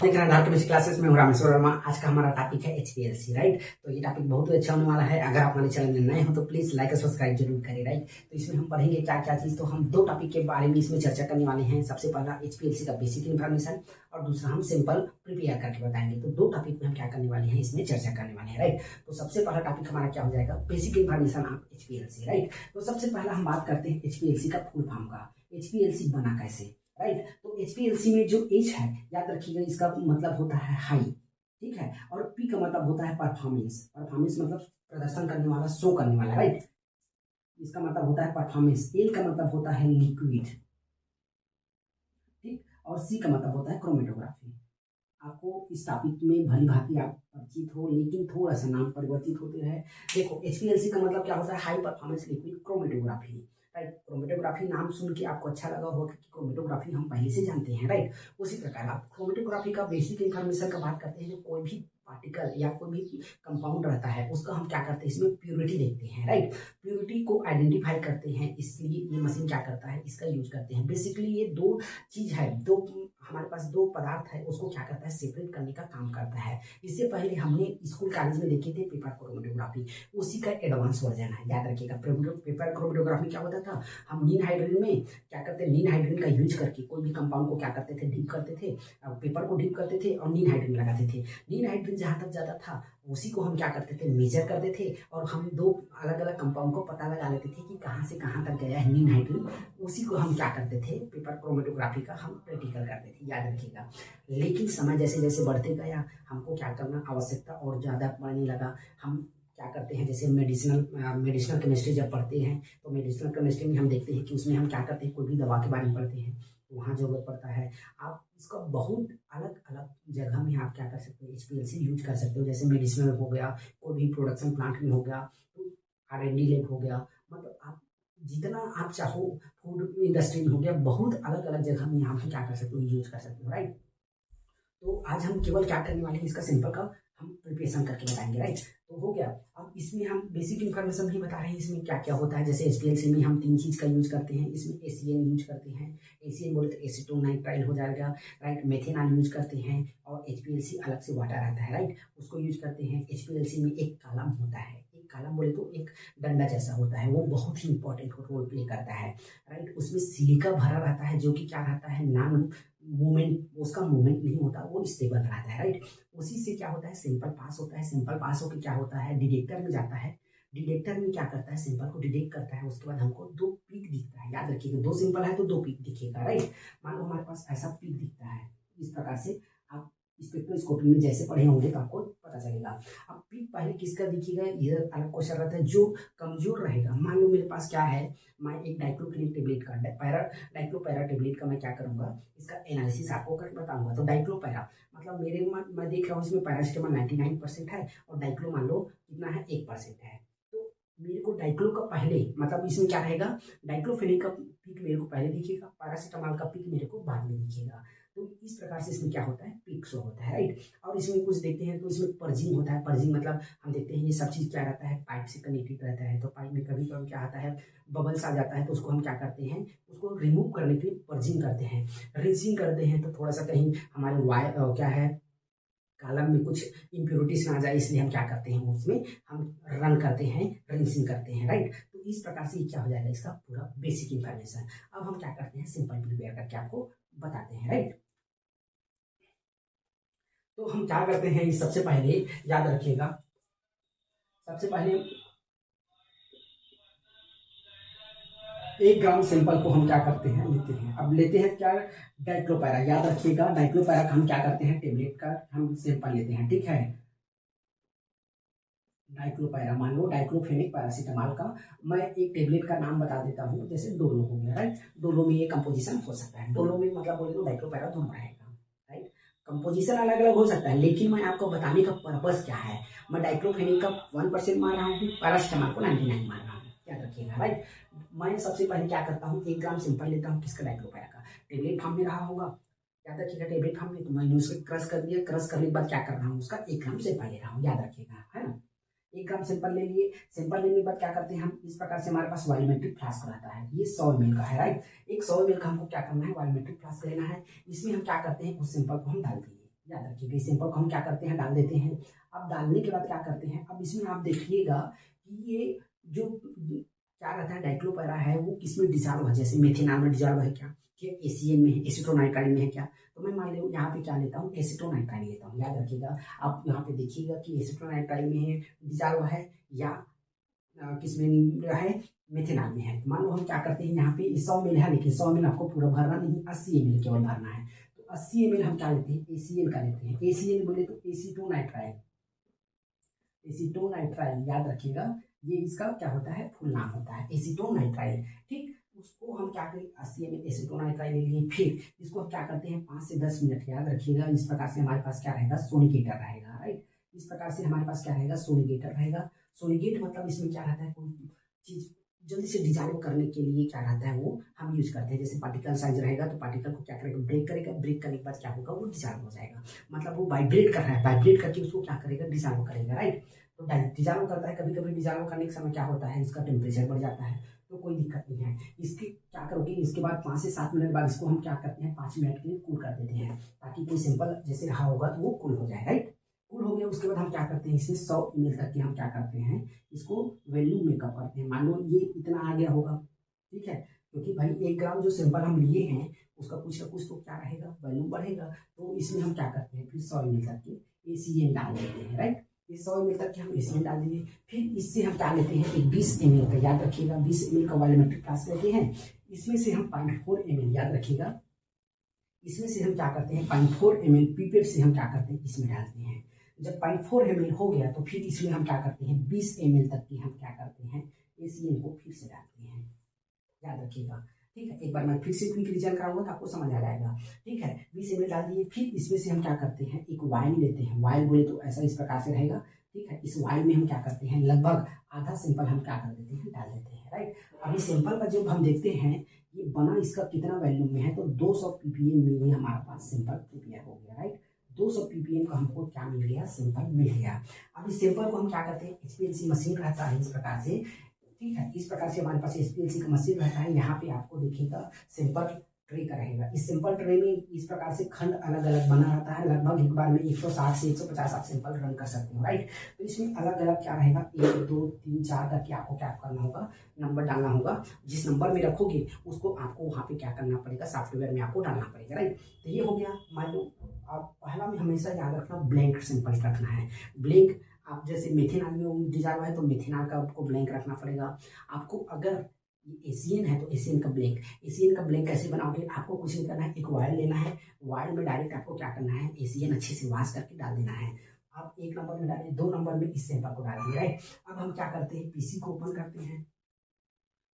देख रहे हैं धार केमिस्ट्री क्लासेस में हूं रामेश्वर वर्मा। आज का हमारा टॉपिक है एचपीएलसी, राइट। तो ये टॉपिक बहुत ही अच्छा होने वाला है। अगर आप हमारे चैनल में नए हो तो प्लीज लाइक और सब्सक्राइब जरूर करें, राइट। तो इसमें हम पढ़ेंगे क्या क्या चीज। तो हम दो टॉपिक के बारे में इसमें चर्चा करने वाले हैं। सबसे पहला एचपीएलसी का बेसिक इन्फॉर्मेशन और दूसरा हम सिंपल प्रिपेयर करके बताएंगे। तो दो टॉपिक में हम क्या करने वाले हैं, इसमें चर्चा करने वाले हैं, राइट। तो सबसे पहला टॉपिक हमारा क्या हो जाएगा, basic information of HPLC, right. तो सबसे पहला हम बात करते हैं एचपीएलसी का फुल फॉर्म का। एचपीएलसी बना कैसे, राइट। तो एचपीएलसी में जो एच है, याद रखिएगा, इसका मतलब होता है हाई, ठीक है। और पी का मतलब होता है परफॉर्मेंस। परफॉर्मेंस मतलब प्रदर्शन करने वाला, शो करने वाला, राइट। इसका मतलब होता है परफॉर्मेंस। एल का मतलब होता है लिक्विड, ठीक। और सी का मतलब होता है क्रोमेटोग्राफी। आपको इस टॉपिक में भली भांति आप परिचित हो, लेकिन थोड़ा सा नाम परिवर्तित होते रहे। देखो, एचपीएलसी का मतलब क्या होता है, high performance liquid chromatography, right. Chromatography नाम सुन के आपको अच्छा लगा होगा कि क्रोमेटोग्राफी हम पहले से जानते हैं, राइट। उसी प्रकार आप क्रोमेटोग्राफी का बेसिक इन्फॉर्मेशन का बात करते हैं। जो कोई भी पार्टिकल या कोई भी कंपाउंड रहता है, उसका हम क्या करते हैं, इसमें प्योरिटी देखते हैं, राइट। प्योरिटी को आइडेंटिफाई करते हैं, इसलिए ये मशीन क्या करता है, इसका यूज करते हैं। बेसिकली ये दो चीज है, दो हमारे पास दो पदार्थ है, उसको क्या करता है, सेपरेट करने का काम करता है। इससे पहले हमने स्कूल कॉलेज में देखे थे पेपर क्रोमेटोग्राफी, उसी का एडवांस वर्जन है, याद रखिएगा। पेपर क्रोमेटोग्राफी क्या होता था, हम नीन हाइड्रोजन में क्या करते हैं, नीन हाइड्रोजन का यूज करके कोई भी कंपाउंड को क्या करते थे, डीप करते थे, पेपर को डीप करते थे और नीन हाइड्रोजन लगाते थे। नीन हाइड्रोजन जहाँ तक जाता था, उसी को हम क्या करते थे, मेजर करते थे, और हम दो अलग अलग कंपाउंड को पता लगा लेते थे कि कहाँ से कहाँ तक गया है नीन हाइड्रोजन। उसी को हम क्या करते थे, पेपर क्रोमेटोग्राफी का हम प्रैक्टिकल करते थे, याद रखिएगा। लेकिन समय जैसे जैसे बढ़ते गया, हमको क्या करना, आवश्यकता और ज़्यादा बढ़ने लगा। हम क्या करते हैं, जैसे मेडिसिनल केमिस्ट्री जब पढ़ते हैं, तो मेडिसिनल केमिस्ट्री में हम देखते हैं कि उसमें हम क्या करते हैं, कोई भी दवा के बारे में पढ़ते हैं, तो वहाँ जरूरत पड़ता है। आप इसका बहुत अलग अलग जगह में आप क्या कर सकते हो, एचपीएलसी यूज कर सकते हो। जैसे मेडिसिनल हो गया, कोई भी प्रोडक्शन प्लांट में हो गया, तो R&D लैब हो गया, मतलब आप जितना आप चाहो, फूड इंडस्ट्री में हो गया, बहुत अलग अलग जगह में यहाँ पे क्या कर सकते हो, यूज कर सकते हो, राइट। तो आज हम केवल क्या करने वाले हैं, इसका सिंपल का हम प्रिपरेशन करके बताएंगे, राइट। तो हो गया। अब इसमें हम बेसिक इन्फॉर्मेशन भी बता रहे हैं, इसमें क्या क्या होता है। जैसे एचपीएलसी में हम तीन चीज़ का यूज करते हैं। इसमें एसीएन यूज करते हैं, एसीएन बोले तो एसीटोन नाइट्राइल हो जाएगा, राइट। मेथेनॉल यूज करते हैं, और एचपीएलसी अलग से वाटर आता है, राइट, उसको यूज करते हैं। एचपीएलसी में एक कॉलम होता है, एक कॉलम बोले तो एक डंडा जैसा होता है, वो बहुत ही इंपॉर्टेंट रोल प्ले करता है, राइट। उसमें सिलिका भरा रहता है, जो कि क्या रहता है, नॉन मूवमेंट, उसका मूवमेंट नहीं होता, वो स्टेबल रहता है, राइट। उसी से क्या होता है, सिंपल पास होता है। सिंपल पास होकर क्या होता है, डिटेक्टर में जाता है। डिटेक्टर में क्या करता है, सिंपल को डिटेक्ट करता है। उसके बाद हमको दो पीक दिखता है, याद रखिएगा, दो सिंपल है तो दो पीक दिखेगा, राइट। मान लो हमारे पास ऐसा पीक दिखता है, इस प्रकार से आप स्पेक्ट्रोस्कोपी में जैसे पढ़े होंगे तो आपको पता चलेगा। अब पीक पहले किसका दिखेगा, ये अलग क्वेश्चन रहता है, जो कमजोर रहेगा। मान लो मेरे पास क्या है, मैं एक डाइक्लोफिनेक टेबलेट का डाइक्लोपैरा टेबलेट का मैं क्या करूंगा, इसका एनालिसिस आपको कर बताऊंगा। तो डाइक्लोपैरा मतलब मैं देख रहा हूँ इसमें पैरासिटामॉल 99% है, और डाइक्लो मान लो कितना है, 1% है। तो मेरे को डाइक्लो का पहले, मतलब इसमें क्या रहेगा, डाइक्लोफिनेक का पीक मेरे को पहले दिखेगा, पैरासिटामॉल का पीक मेरे को बाद में दिखेगा। तो इस प्रकार से इसमें क्या होता है, पीक शो होता है, राइट। और इसमें कुछ देखते हैं तो इसमें पर्जिंग होता है। पर्जिंग मतलब हम देखते हैं ये सब चीज़ क्या रहता है, पाइप से कनेक्टेड रहता है। तो पाइप में कभी कभी क्या आता है, बबल्स आ जाता है, तो उसको हम क्या करते हैं, उसको रिमूव करने के लिए पर्जिंग करते हैं, रिंसिंग करते हैं। तो थोड़ा सा कहीं हमारे वायर क्या है, कॉलम में कुछ इम्प्योरिटीज ना आ जाए, इसलिए हम क्या करते हैं, उसमें हम रन करते हैं, रिंसिंग करते हैं, राइट। तो इस प्रकार से क्या हो जाएगा, इसका पूरा बेसिक इंफॉर्मेशन। अब हम क्या करते हैं, सिंपल प्रिपेयर करके आपको बताते हैं, राइट। तो हम क्या करते हैं, सबसे पहले याद रखिएगा, सबसे पहले 1 ग्राम सैंपल को हम क्या करते हैं, लेते हैं। अब लेते हैं क्या, डाइक्लोपैरा, याद रखिएगा, डाइक्लोपैरा का हम क्या करते हैं, टेबलेट का हम सैंपल लेते हैं, ठीक है। डाइक्लोपैरा, मान लो डाइक्लोफेनिक पैरासीटामॉल का मैं एक टेबलेट का नाम बता देता हूँ, जैसे डोलो हो गया, राइट। डोलो में ये कंपोजिशन हो सकता है, डोलो में मतलब बोले तो डाइक्लोपैरा दोनों रहेगा, राइट। कंपोजिशन अलग अलग हो सकता है, लेकिन मैं आपको बताने का पर्पस क्या है, मैं डाइक्लोफेनिक का 1% मार रहा हूँ, पैरासीटामॉल को 99 मार रहा हूँ, याद रखिएगा, राइट। मैं सबसे पहले क्या करता हूँ, 1 ग्राम सिंपल लेता हूँ, किसका, डाइक्लोपैरा का। टेबलेट फॉर्म में रहा होगा, याद रखिएगा, टेबलेट फॉर्म में, तो मैंने उसको क्रश कर दिया। क्रश करने के बाद क्या कर रहा हूँ, उसका 1 ग्राम सिंपल ले रहा हूँ, याद रखिएगा, है ना। 1 ग्राम सैंपल ले लिए। सैंपल लेने के बाद क्या करते हैं हम, इस प्रकार से हमारे पास वॉल्यूमेट्रिक फ्लास्क रहता है, ये 100 ml का है, राइट। एक 100 ml का हमको क्या करना है, वॉल्यूमेट्रिक फ्लास्क लेना है। इसमें हम क्या करते हैं, उस सैंपल को हम डाल दिए, याद रखिएगा। इस सैंपल को हम क्या करते हैं, डाल देते हैं। अब डालने के बाद क्या करते हैं, अब इसमें आप देखिएगा कि ये जो क्या रहता है डाइक्लोपैरा है वो किसमें डिसॉल्व है, जैसे मेथेनॉल में डिसॉल्व है क्या, एसीएन में है, एसीटोनाइट्राइल में है क्या। तो मैं मान लो यहाँ पे क्या लेता हूँ, एसीटोनाइट्राइल लेता हूँ। याद रखिएगा, आप यहाँ पे देखिएगा कि एसीटोनाइट्राइल में है डिसॉल्व है या किसमें है, मेथेनॉल में है। मान लो हम क्या करते हैं, यहाँ पे 100 ml है, लेकिन 100 ml आपको पूरा भरना नहीं, 80 ml केवल भरना है। तो 80 ml हम क्या लेते हैं, एसीएन का लेते हैं। एसीएन बोले तो एसीटोनाइट्राइल, एसीटोनाइट्राइल याद रखिएगा, ये इसका क्या होता है, फुल नाम होता है एसीटोनाइट्राइल। ठीक, उसको हम क्या करें, 80 ml एसीटोनाइट्राइल ले लिए। फिर इसको हम क्या करते हैं, 5 से 10 मिनट, याद रखिएगा इस प्रकार से हमारे पास क्या रहेगा, सोनिकेटर रहेगा। राइट, इस प्रकार से हमारे पास क्या रहेगा, सोनिकेटर रहेगा। सोनिकेट मतलब इसमें क्या रहता है, कोई चीज जल्दी से डिजॉल्व करने के लिए क्या रहता है वो हम यूज करते हैं। जैसे पार्टिकल साइज रहेगा तो पार्टिकल को क्या करेगा, ब्रेक करेगा, ब्रेक करने के बाद क्या होगा, वो डिजॉल्व हो जाएगा। मतलब वो वाइब्रेट कर रहा है, वाइब्रेट करके उसको क्या करेगा, डिजॉल्व करेगा। राइट, तो डिजॉल्व करता है। कभी कभी डिजॉल्व करने के समय क्या होता है, इसका टेम्परेचर बढ़ जाता है, तो कोई दिक्कत नहीं है। इसके क्या करोगे, इसके बाद 5 से 7 मिनट बाद इसको हम क्या करते हैं, 5 मिनट के लिए कूल कर देते हैं, ताकि कोई सिंपल जैसे रहा होगा तो वो कूल हो जाए। राइट, कूल हो गया, उसके बाद हम क्या करते हैं, इसमें 100 ml तक के हम क्या करते हैं, इसको वैल्यू मेकअप करते हैं। मान लो ये इतना आ गया होगा, ठीक है, क्योंकि भाई 1 ग्राम जो सैंपल हम लिए हैं उसका कुछ ना कुछ तो क्या रहेगा, वैल्यू बढ़ेगा। तो इसमें हम क्या करते हैं, फिर 100 ml तक के एसीएन डाल देते हैं। राइट, ये 100 ml तक के हम एसीएन डाल देंगे। फिर इससे हम क्या लेते हैं, एक 20 ml का, याद रखिएगा 20 ml का वॉल्यूमेट्रिक फ्लास्क लेते हैं। इसमें से हम 0.4 ml, याद रखिएगा, इसमें से हम क्या करते हैं, 0.4 ml पीपेट से हम क्या करते हैं, इसमें डालते हैं। जब 0.4 ml हो गया तो फिर इसमें हम क्या करते हैं, 20 ml तक की हम क्या करते हैं, एसीएन को फिर से डालते हैं। याद रखिएगा, ठीक है। एक बार मैं फिर से क्विक रिवीजन कराऊंगा तो आपको समझ आ जाएगा। ठीक है, 20 ml डाल दिए। फिर इसमें से हम क्या करते हैं, एक वाइल लेते हैं। वाइल बोले तो ऐसा इस प्रकार से रहेगा। ठीक है, इस वाइल में हम क्या करते हैं, लगभग आधा सैंपल हम क्या कर देते हैं, डाल देते हैं। राइट, अभी सैंपल का जब हम देखते हैं ये बना इसका कितना वैल्यूम में है, तो 200 ppm में ही हमारे पास सैंपल प्रिपेयर हो गया। राइट, 200 ppm का हमको क्या मिल गया, सैंपल मिल गया। अब इस सैंपल को हम क्या करते हैं, HPLC मशीन रहता है इस प्रकार से। ठीक है, इस प्रकार से हमारे पास HPLC का मशीन रहता है। यहाँ पे आपको देखिएगा सैंपल ट्रे का रहेगा। इस सैंपल ट्रे में इस प्रकार से खंड अलग अलग बना रहता है। लगभग एक बार में 160 से 150 आप सैंपल रन कर सकते हो। राइट, तो इसमें अलग अलग क्या रहेगा, 1 2 3 4 करके आपको क्या करना होगा, नंबर डालना होगा। जिस नंबर में रखोगे उसको आपको वहाँ पे क्या करना पड़ेगा, सॉफ्टवेयर में आपको डालना पड़ेगा। राइट, तो ये हो गया। मान लो आप पहला में हमेशा याद रखना, ब्लैंक सैंपल रखना है। ब्लैंक, आप जैसे मेथेनॉल में डिजॉल्व है तो मेथेनॉल का आपको ब्लैंक रखना पड़ेगा। आपको अगर एसीएन है तो एसीएन का ब्लैंक। एसीएन का ब्लैंक कैसे बनाओगे, आपको कुछ नहीं करना है, एक वायर लेना है। वायर में डायरेक्ट आपको क्या करना है, एसीएन अच्छे से वॉश करके डाल देना है। आप 1 नंबर में डालिए, 2 नंबर में इस सैंपल को डाल दिए। राइट, अब हम क्या करते हैं, पीसी को ओपन करते हैं।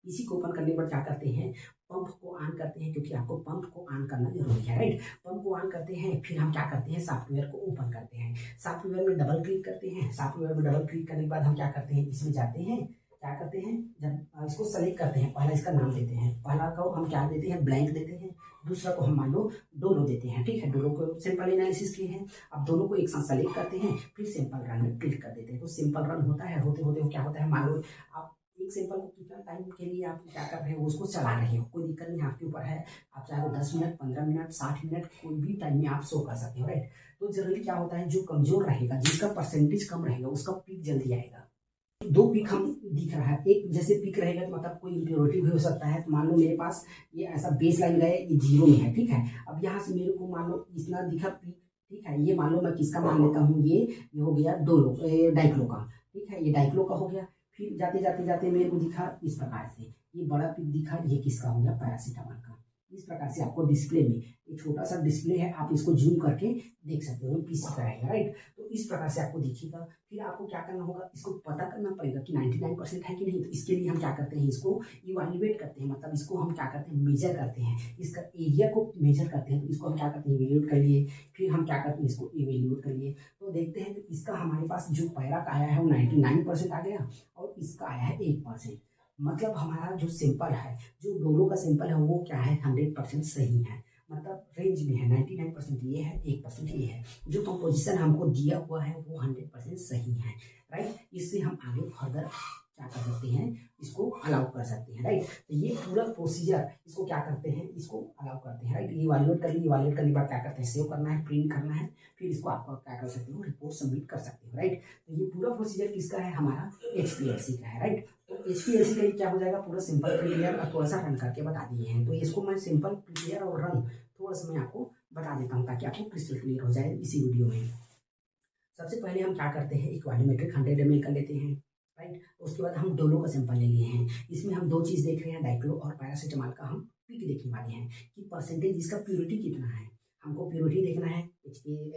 पीसी को ओपन करने पर क्या करते हैं, पंप को ऑन करते हैं, क्योंकि आपको पंप को ऑन करना जरूरी है। राइट, पंप को ऑन करते हैं। फिर हम क्या करते हैं, सॉफ्टवेयर को ओपन करते हैं। सॉफ्टवेयर में डबल क्लिक करते हैं। सॉफ्टवेयर में डबल क्लिक करने के बाद हम क्या करते हैं, इसमें जाते हैं, क्या करते हैं, जब इसको सेलेक्ट करते हैं, पहला इसका नाम देते हैं। पहला को हम क्या देते हैं, ब्लैंक देते हैं। दूसरा को हम मान लो डोलो देते हैं। ठीक है, डोलो को सैंपल एनालिसिस किए हैं। अब दोनों को एक साथ सेलेक्ट करते हैं, फिर सैंपल रन में क्लिक कर देते हैं। तो सैंपल रन होता है, होते होते क्या होता है, मान लो आप एक सैंपल को कितना टाइम के लिए आप क्या कर रहे हो, उसको चला रहे हो, कोई दिक्कत नहीं, आपके ऊपर है। आप चाहे 10 मिनट, 15 मिनट, 60 मिनट, कोई भी टाइम में आप शो कर सकते हो। राइट, तो जनरली क्या होता है, जो कमजोर रहेगा, जिसका परसेंटेज कम रहेगा, उसका पीक जल्दी आएगा। 2 पीक हम दिख रहा है, एक जैसे पीक रहेगा तो मतलब कोई इम्प्योरिटी भी हो सकता है। तो मान लो मेरे पास ये ऐसा बेस लाइन गए, ये 0 में है। ठीक है, अब यहाँ से मेरे को मान लो इतना दिखा पीक। ठीक है, ये मान लो मैं किसका मान लेता हूँ, ये हो गया डाइक्लो का। ठीक है, ये डाइक्लो का हो गया। फिर जाते जाते जाते मेरे को दिखा इस प्रकार से, ये बड़ा पीक दिखा, ये किसका हो गया, पैरासीटामोल का। इस प्रकार से आपको डिस्प्ले में, एक छोटा सा डिस्प्ले है, आप इसको जूम करके देख सकते हो, पीसी का रहेगा। राइट, तो इस प्रकार से आपको दिखेगा। फिर आपको क्या करना होगा, इसको पता करना पड़ेगा कि 99% है कि नहीं। तो इसके लिए हम क्या करते हैं, इसको इवैल्यूएट करते हैं, मतलब इसको हम क्या करते हैं, मेजर करते हैं, इसका एरिया को मेजर करते हैं। तो इसको हम क्या करते हैं, इवैल्यूएट कर लिए। फिर हम क्या करते हैं, इसको इवैल्यूएट कर लिए। तो देखते हैं कि इसका हमारे पास जो पैरा का आया है वो 99% आ गया, और इसका आया है 1%। मतलब हमारा जो सैंपल है, जो डोलो का सैंपल है, वो क्या है, 100% सही है। मतलब रेंज में है, 99% ये है, 1% ये है। जो कंपोजिशन हमको दिया हुआ है वो 100% सही है। राइट, इससे हम आगे फर्दर क्या कर सकते हैं, इसको अलाउ कर सकते हैं, राइट। तो ये पूरा प्रोसीजर इसको क्या करते हैं, इसको अलाउ करते हैं, राइट। इवैल्यूएट करने के बाद क्या करते हैं, सेव करना है, प्रिंट करना है, फिर इसको आप क्या कर सकते हो, रिपोर्ट सबमिट कर सकते हो, राइट। तो ये पूरा प्रोसीजर किसका है, हमारा HPLC का है, राइट। तो HPLC का क्या हो जाएगा, पूरा सिंपल प्रिपेयर और थोड़ा सा रन करके बता दिए हैं। तो इसको मैं सिंपल प्रिपेयर और रन थोड़ा सा मैं आपको बता देता हूँ ताकि आपको क्रिस्टल क्लियर हो जाए इसी वीडियो में। सबसे पहले हम क्या करते हैं, एक वॉल्यूमेट्रिक 100 ml का लेते हैं, राइट। उसके बाद हम डोलो का सैंपल ले लिए हैं। इसमें हम दो चीज़ देख रहे हैं, डाइक्लो और पैरासीटामॉल का हम पीक देखने वाले हैं कि परसेंटेज इसका प्योरिटी कितना है। हमको प्योरिटी देखना है,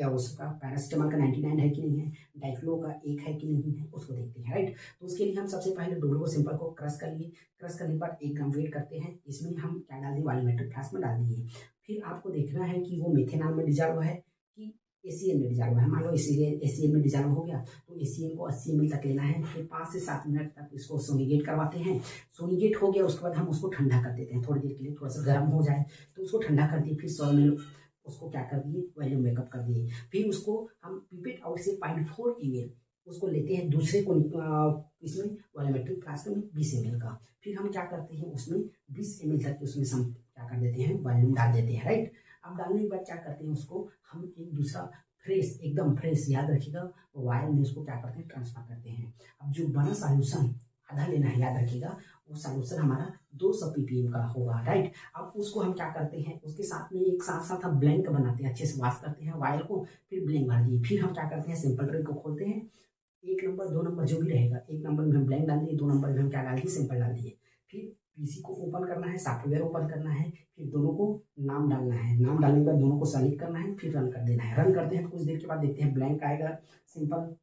उसका पैरासीटामॉल का 99 है कि नहीं है, डाइक्लो का 1 है कि नहीं है, उसको देखते हैं, राइट। तो उसके लिए हम सबसे पहले डोलो का सैंपल को क्रश कर लिए। क्रश करने के बाद 1 ग्राम वेट करते हैं, इसमें हम क्या डाल दिए, वॉल्यूमेट्रिक फ्लास्क में डाल दिए। फिर आपको देखना है कि वो मेथेनॉल में डिजॉल्व है कि ACl में डिजॉल्व है। मान लो ACl में डिजॉल्व हो गया तो ACl को 80 ml तक लेना है। फिर 5 से 7 मिनट तक इसको सोनिगेट करवाते हैं। सोनिगेट हो गया उसके बाद हम उसको ठंडा कर देते हैं थोड़ी देर के लिए, थोड़ा सा गर्म हो जाए तो उसको ठंडा कर दिए। फिर 100 ml उसको क्या कर दिए, वॉल्यूम मेकअप कर दिए। फिर उसको हम पिपेट आउट से 0.4 ml उसको लेते हैं दूसरे को इसमें वॉल्यूमेट्रिक फ्लास्क में 20 ml का। फिर हम क्या करते हैं, उसमें 20 ml तक उसमें हम क्या कर देते हैं, वॉल्यूम डाल देते हैं, राइट। अब डालने के बाद क्या करते हैं, उसको हम एक दूसरा फ्रेश, एकदम फ्रेश, याद रखिएगा, वायर में उसको क्या करते हैं, ट्रांसफर करते हैं। अब जो बना सॉल्यूशन आधा लेना है, याद रखिएगा, वो सॉल्यूशन हमारा 200 ppm का होगा, राइट। अब उसको हम क्या करते हैं, उसके साथ में एक साथ साथ हम ब्लैंक बनाते हैं, अच्छे से वॉश करते हैं वायर को, फिर ब्लैंक भर दिए। फिर हम क्या करते हैं, सिंपल ट्रे को खोलते हैं, 1 नंबर 2 नंबर जो भी रहेगा, 1 नंबर में हम ब्लैंक डाल दिए, 2 नंबर में हम क्या डाल दिए, सिंपल डाल दिए। फिर PC को ओपन करना है, सॉफ्टवेयर ओपन करना है, फिर दोनों को नाम डालना है, नाम डालने के बाद दोनों को सेलेक्ट करना है, फिर रन कर देना है। रन करते हैं तो कुछ देर के बाद देखते हैं ब्लैंक आएगा, सिंपल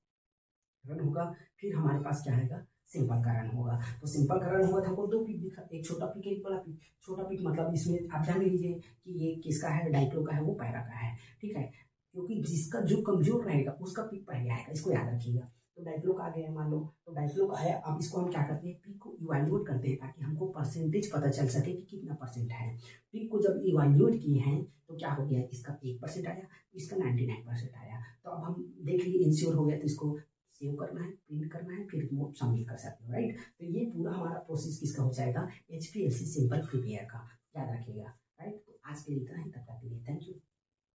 रन होगा, फिर हमारे पास क्या आएगा, सिंपल का रन होगा। तो सिंपल का रन हुआ था, हमको 2 पिक दिखा, एक छोटा पिक एक बड़ा पिक। छोटा पिक मतलब इसमें आप जान लीजिए कि ये किसका है, डाइक्लो का है, वो पैरा का है, ठीक है। क्योंकि जिसका जो कमजोर रहेगा उसका पिक पहले आएगा, इसको याद रखिएगा। तो डाइक्लो का आ गया मान लो, तो डाइक्लो का आया। अब इसको हम क्या करते हैं, पिक को इवैल्यूएट करते हैं ताकि हमको परसेंटेज पता चल सके कि कितना परसेंट है। पिक को जब इवैल्यूएट किए हैं तो क्या हो गया, इसका 1% आया, इसका 99% आया। तो अब हम देख लिए, इंश्योर हो गया, तो इसको सेव करना है, प्रिंट करना है, फिर रिमोट सबमिट कर सकते हो, राइट। तो ये पूरा हमारा प्रोसेस किसका हो जाएगा, HPLC सिंपल प्रिपेयर का, याद रखिएगा, राइट। तो आज के लिए इतना ही, तब तक के लिए थैंक यू।